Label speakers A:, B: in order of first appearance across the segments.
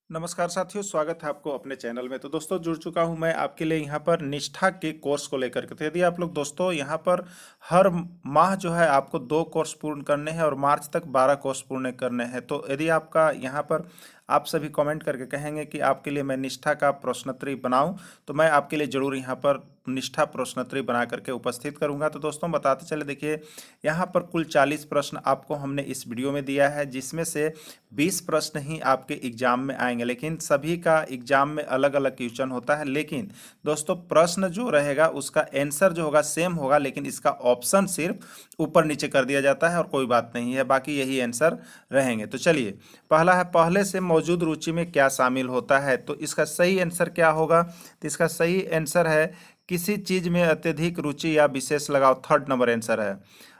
A: नमस्कार साथियों, स्वागत है आपको अपने चैनल में। तो दोस्तों, जुड़ चुका हूं मैं आपके लिए यहाँ पर निष्ठा के कोर्स को लेकर के। तो यदि आप लोग दोस्तों यहाँ पर हर माह जो है आपको 2 कोर्स पूर्ण करने हैं और मार्च तक 12 कोर्स पूर्ण करने हैं। तो यदि आपका यहाँ पर आप सभी कमेंट करके कहेंगे कि आपके लिए मैं निष्ठा का प्रश्नोत्तरी बनाऊं, तो मैं आपके लिए जरूर यहाँ पर निष्ठा प्रश्नोत्तरी बना करके उपस्थित करूंगा। तो दोस्तों बताते चले, देखिए यहाँ पर कुल 40 प्रश्न आपको हमने इस वीडियो में दिया है, जिसमें से 20 प्रश्न ही आपके एग्जाम में आएंगे। लेकिन सभी का एग्जाम में अलग अलग क्वेश्चन होता है। लेकिन दोस्तों प्रश्न जो रहेगा उसका आंसर जो होगा सेम होगा, लेकिन इसका ऑप्शन सिर्फ ऊपर नीचे कर दिया जाता है और कोई बात नहीं है, बाकी यही आंसर रहेंगे। तो चलिए, पहला है पहले से मौजूद रुचि में क्या शामिल होता है। तो इसका सही आंसर क्या होगा? तो इसका सही आंसर है किसी चीज में अत्यधिक रुचि या विशेष लगाव। थर्ड नंबर आंसर है।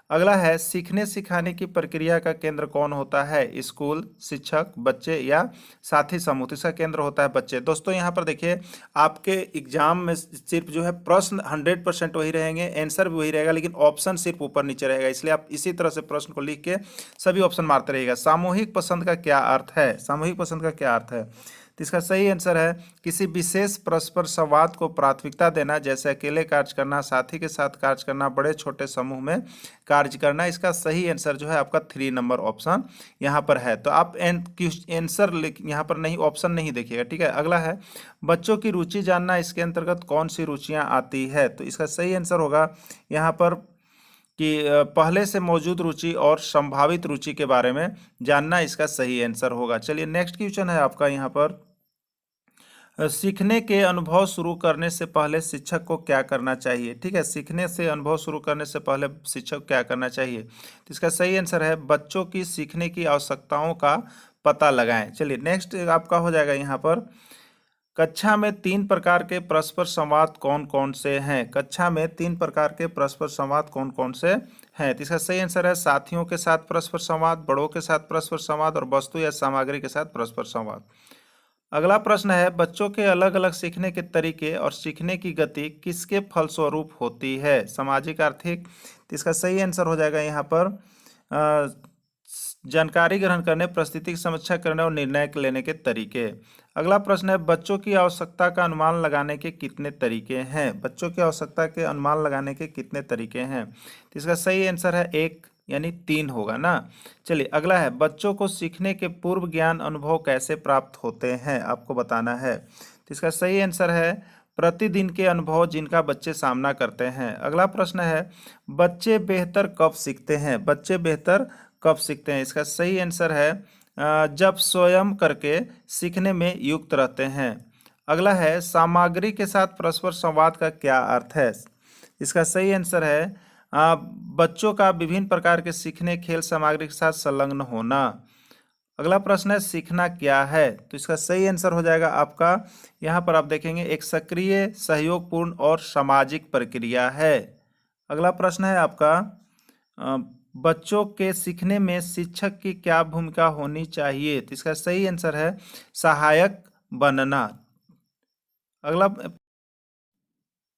A: अगला है सीखने सिखाने की प्रक्रिया का केंद्र कौन होता है? स्कूल, शिक्षक, बच्चे या साथी समूह। तो इसका केंद्र होता है बच्चे। दोस्तों यहाँ पर देखिए, आपके एग्जाम में सिर्फ जो है प्रश्न 100% वही रहेंगे, आंसर भी वही रहेगा, लेकिन ऑप्शन सिर्फ ऊपर नीचे रहेगा। इसलिए आप इसी तरह से प्रश्न को लिख के सभी ऑप्शन मारते रहिएगा। सामूहिक पसंद का क्या अर्थ है? सामूहिक पसंद का क्या अर्थ है? तो इसका सही आंसर है किसी विशेष परस्पर संवाद को प्राथमिकता देना, जैसे अकेले कार्य करना, साथी के साथ कार्य करना, बड़े छोटे समूह में कार्य करना। इसका सही आंसर जो है आपका 3 नंबर ऑप्शन यहाँ पर है। तो आप आंसर यहाँ पर नहीं, ऑप्शन नहीं देखिएगा, ठीक है। अगला है बच्चों की रुचि जानना, इसके अंतर्गत कौन सी रुचियाँ आती है? तो इसका सही आंसर होगा यहाँ पर कि पहले से मौजूद रुचि और संभावित रुचि के बारे में जानना इसका सही आंसर होगा। चलिए, नेक्स्ट क्वेश्चन है आपका यहाँ पर सीखने के अनुभव शुरू करने से पहले शिक्षक को क्या करना चाहिए? ठीक है, सीखने से अनुभव शुरू करने से पहले शिक्षक को क्या करना चाहिए? तो इसका सही आंसर है बच्चों की सीखने की आवश्यकताओं का पता लगाएं। चलिए, नेक्स्ट आपका हो जाएगा यहाँ पर कक्षा में 3 प्रकार के परस्पर संवाद कौन कौन से हैं? कक्षा में 3 प्रकार के परस्पर संवाद कौन कौन से हैं? तो इसका सही आंसर है साथियों के साथ परस्पर संवाद, बड़ों के साथ परस्पर संवाद और वस्तु या सामग्री के साथ परस्पर संवाद। अगला प्रश्न है बच्चों के अलग अलग सीखने के तरीके और सीखने की गति किसके फलस्वरूप होती है? सामाजिक, आर्थिक। तो इसका सही आंसर हो जाएगा यहाँ पर जानकारी ग्रहण करने, परिस्थिति की समीक्षा करने और निर्णय लेने के तरीके। अगला प्रश्न है बच्चों की आवश्यकता का अनुमान लगाने के कितने तरीके हैं? बच्चों की आवश्यकता के अनुमान लगाने के कितने तरीके हैं? तो इसका सही आंसर है 1, यानी 3 होगा ना। चलिए, अगला है बच्चों को सीखने के पूर्व ज्ञान अनुभव कैसे प्राप्त होते हैं? आपको बताना है। तो इसका सही आंसर है प्रतिदिन के अनुभव जिनका बच्चे सामना करते हैं। अगला प्रश्न है बच्चे बेहतर कब सीखते हैं? बच्चे बेहतर कब सीखते हैं? इसका सही आंसर है जब स्वयं करके सीखने में युक्त रहते हैं। अगला है सामग्री के साथ परस्पर संवाद का क्या अर्थ है? इसका सही आंसर है बच्चों का विभिन्न प्रकार के सीखने खेल सामग्री के साथ संलग्न होना। अगला प्रश्न है सीखना क्या है? तो इसका सही आंसर हो जाएगा आपका, यहाँ पर आप देखेंगे, एक सक्रिय, सहयोगपूर्ण और सामाजिक प्रक्रिया है। अगला प्रश्न है आपका बच्चों के सीखने में शिक्षक की क्या भूमिका होनी चाहिए? तो इसका सही आंसर है सहायक बनना। अगला,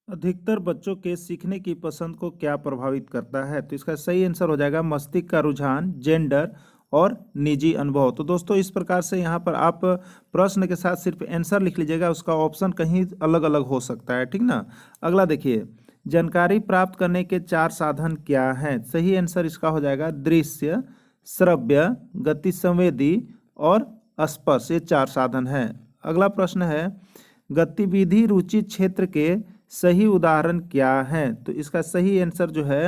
A: अधिकतर बच्चों के सीखने की पसंद को क्या प्रभावित करता है? तो इसका सही आंसर हो जाएगा मस्तिष्क का रुझान, जेंडर और निजी अनुभव। तो दोस्तों इस प्रकार से यहाँ पर आप प्रश्न के साथ सिर्फ आंसर लिख लीजिएगा, उसका ऑप्शन कहीं अलग अलग हो सकता है, ठीक ना। अगला देखिए, जानकारी प्राप्त करने के 4 साधन क्या हैं? सही आंसर इसका हो जाएगा दृश्य, श्रव्य, गति संवेदी और स्पर्श। ये 4 साधन हैं। अगला प्रश्न है गतिविधि रुचि क्षेत्र के सही उदाहरण क्या हैं? तो इसका सही आंसर जो है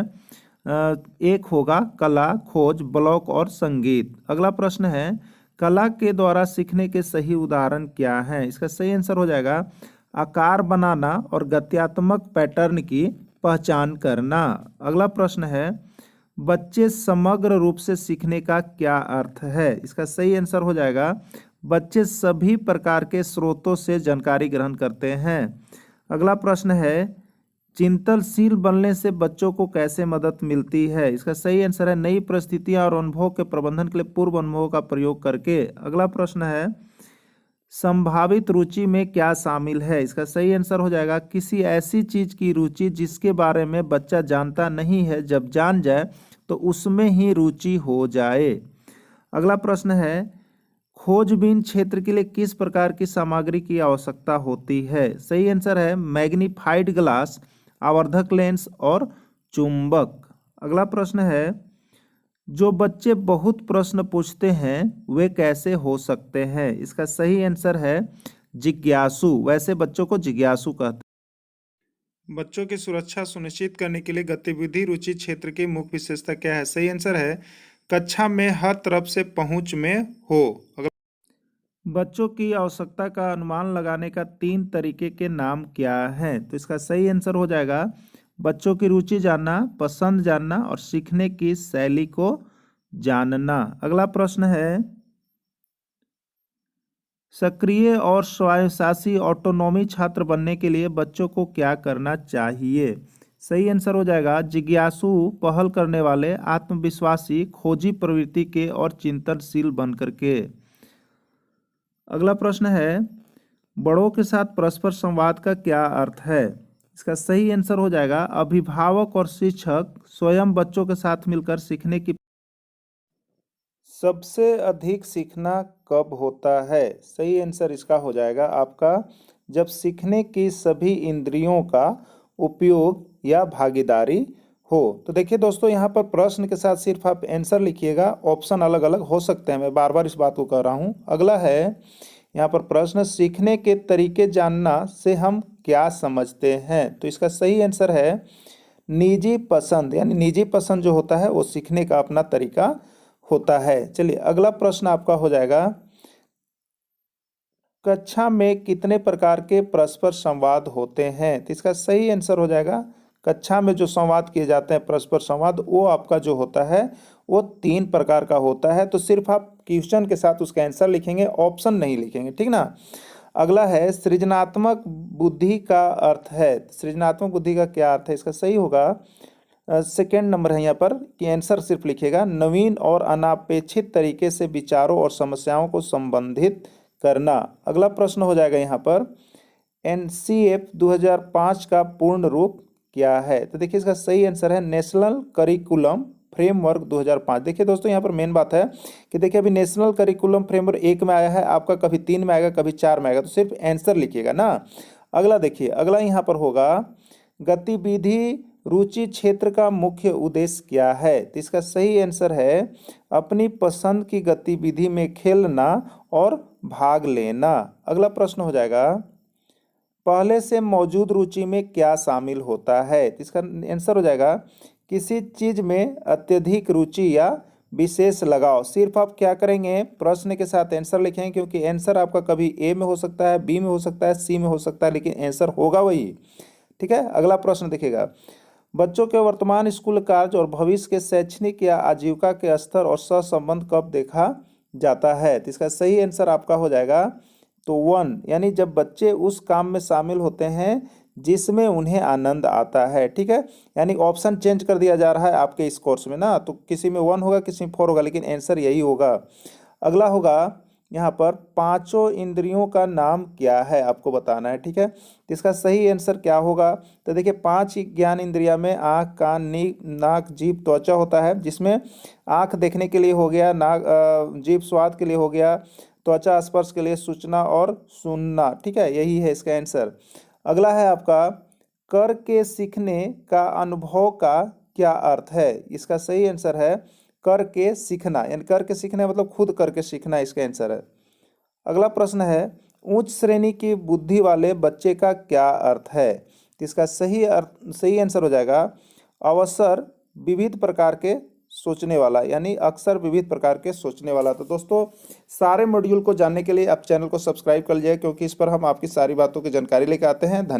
A: एक होगा कला, खोज, ब्लॉक और संगीत। अगला प्रश्न है कला के द्वारा सीखने के सही उदाहरण क्या हैं? इसका सही आंसर हो जाएगा आकार बनाना और गत्यात्मक पैटर्न की पहचान करना। अगला प्रश्न है बच्चे समग्र रूप से सीखने का क्या अर्थ है? इसका सही आंसर हो जाएगा बच्चे सभी प्रकार के स्रोतों से जानकारी ग्रहण करते हैं। अगला प्रश्न है चिंतनशील बनने से बच्चों को कैसे मदद मिलती है? इसका सही आंसर है नई परिस्थितियां और अनुभव के प्रबंधन के लिए पूर्व अनुभव का प्रयोग करके। अगला प्रश्न है संभावित रुचि में क्या शामिल है? इसका सही आंसर हो जाएगा किसी ऐसी चीज की रुचि जिसके बारे में बच्चा जानता नहीं है, जब जान जाए तो उसमें ही रुचि हो जाए। अगला प्रश्न है खोजबीन क्षेत्र के लिए किस प्रकार की सामग्री की आवश्यकता होती है? सही आंसर है मैग्नीफाइड ग्लास, आवर्धक लेंस और चुंबक। अगला प्रश्न है, जो बच्चे बहुत प्रश्न पूछते हैं वे कैसे हो सकते हैं? इसका सही आंसर है जिज्ञासु। वैसे बच्चों को जिज्ञासु कहते हैं। बच्चों की सुरक्षा सुनिश्चित करने के लिए गतिविधि रुचि क्षेत्र की मुख्य विशेषता क्या है? सही आंसर है कक्षा में हर तरफ से पहुंच में हो। बच्चों की आवश्यकता का अनुमान लगाने का 3 तरीके के नाम क्या हैं? तो इसका सही आंसर हो जाएगा बच्चों की रुचि जानना, पसंद जानना और सीखने की शैली को जानना। अगला प्रश्न है, सक्रिय और स्वायत्तशासी ऑटोनॉमी छात्र बनने के लिए बच्चों को क्या करना चाहिए? सही आंसर हो जाएगा जिज्ञासु, पहल करने वाले, आत्मविश्वासी, खोजी प्रवृत्ति के और चिंतनशील बनकर के। अगला प्रश्न है, बड़ों के साथ परस्पर संवाद का क्या अर्थ है? इसका सही आंसर हो जाएगा अभिभावक और शिक्षक स्वयं बच्चों के साथ मिलकर सीखने की। सबसे अधिक सीखना कब होता है? सही आंसर इसका हो जाएगा आपका जब सीखने की सभी इंद्रियों का उपयोग या भागीदारी हो। तो देखिए दोस्तों, यहाँ पर प्रश्न के साथ सिर्फ आप आंसर लिखिएगा, ऑप्शन अलग अलग हो सकते हैं, मैं बार बार इस बात को कह रहा हूँ। अगला है यहाँ पर प्रश्न, सीखने के तरीके जानना से हम क्या समझते हैं? तो इसका सही आंसर है निजी पसंद, यानी निजी पसंद जो होता है वो सीखने का अपना तरीका होता है। चलिए अगला प्रश्न आपका हो जाएगा, कक्षा में कितने प्रकार के परस्पर संवाद होते हैं? तो इसका सही आंसर हो जाएगा कक्षा में जो संवाद किए जाते हैं परस्पर संवाद, वो आपका जो होता है वो 3 प्रकार का होता है। तो सिर्फ आप क्वेश्चन के साथ उसका आंसर लिखेंगे, ऑप्शन नहीं लिखेंगे, ठीक ना। अगला है, सृजनात्मक बुद्धि का अर्थ है। सृजनात्मक बुद्धि का क्या अर्थ है? इसका सही होगा सेकेंड नंबर है यहाँ पर कि आंसर सिर्फ लिखेगा नवीन और अनापेक्षित तरीके से विचारों और समस्याओं को संबंधित करना। अगला प्रश्न हो जाएगा यहाँ पर, NCF 2005 का पूर्ण रूप क्या है? तो देखिए इसका सही आंसर है नेशनल करिकुलम फ्रेमवर्क 2005। देखिए दोस्तों, यहाँ पर मेन बात है कि देखिए अभी नेशनल करिकुलम फ्रेमवर्क 1 में आया है, आपका कभी 3 में आएगा, कभी 4 में आएगा, तो सिर्फ आंसर लिखिएगा ना। अगला देखिए, अगला यहाँ पर होगा, गतिविधि रुचि क्षेत्र का मुख्य उद्देश्य क्या है? तो इसका सही आंसर है अपनी पसंद की गतिविधि में खेलना और भाग लेना। अगला प्रश्न हो जाएगा, पहले से मौजूद रुचि में क्या शामिल होता है? तो इसका आंसर हो जाएगा किसी चीज में अत्यधिक रुचि या विशेष लगाव। सिर्फ आप क्या करेंगे, प्रश्न के साथ आंसर लिखेंगे, क्योंकि आंसर आपका कभी ए में हो सकता है, बी में हो सकता है, सी में हो सकता है, लेकिन आंसर होगा वही, ठीक है। अगला प्रश्न देखिएगा, बच्चों के वर्तमान स्कूल कार्य और भविष्य के शैक्षणिक या आजीविका के स्तर और सहसंबंध कब देखा जाता है? तो इसका सही आंसर आपका हो जाएगा तो 1, यानी जब बच्चे उस काम में शामिल होते हैं जिसमें उन्हें आनंद आता है, ठीक है। यानी ऑप्शन चेंज कर दिया जा रहा है आपके इस कोर्स में ना, तो किसी में 1 होगा, किसी में 4 होगा, लेकिन आंसर यही होगा। अगला होगा यहाँ पर, पांचों इंद्रियों का नाम क्या है आपको बताना है, ठीक है। तो इसका सही आंसर क्या होगा? तो देखिए 5 ज्ञान इंद्रिया में आँख, कान, नाक, जीभ, त्वचा होता है, जिसमें आँख देखने के लिए हो गया, नाक जीभ स्वाद के लिए हो गया, त्वचा स्पर्श के लिए, सूचना और सुनना, ठीक है, यही है इसका आंसर। अगला है आपका, कर के सीखने का अनुभव का क्या अर्थ है? इसका सही आंसर है करके सीखना, यानी करके सीखना मतलब खुद करके सीखना, इसका आंसर है। अगला प्रश्न है, उच्च श्रेणी की बुद्धि वाले बच्चे का क्या अर्थ है? इसका सही आंसर हो जाएगा अवसर विविध प्रकार के सोचने वाला, यानी अक्सर विविध प्रकार के सोचने वाला। तो दोस्तों, सारे मॉड्यूल को जानने के लिए आप चैनल को सब्सक्राइब कर लीजिए, क्योंकि इस पर हम आपकी सारी बातों की जानकारी लेकर आते हैं। धन्यवाद।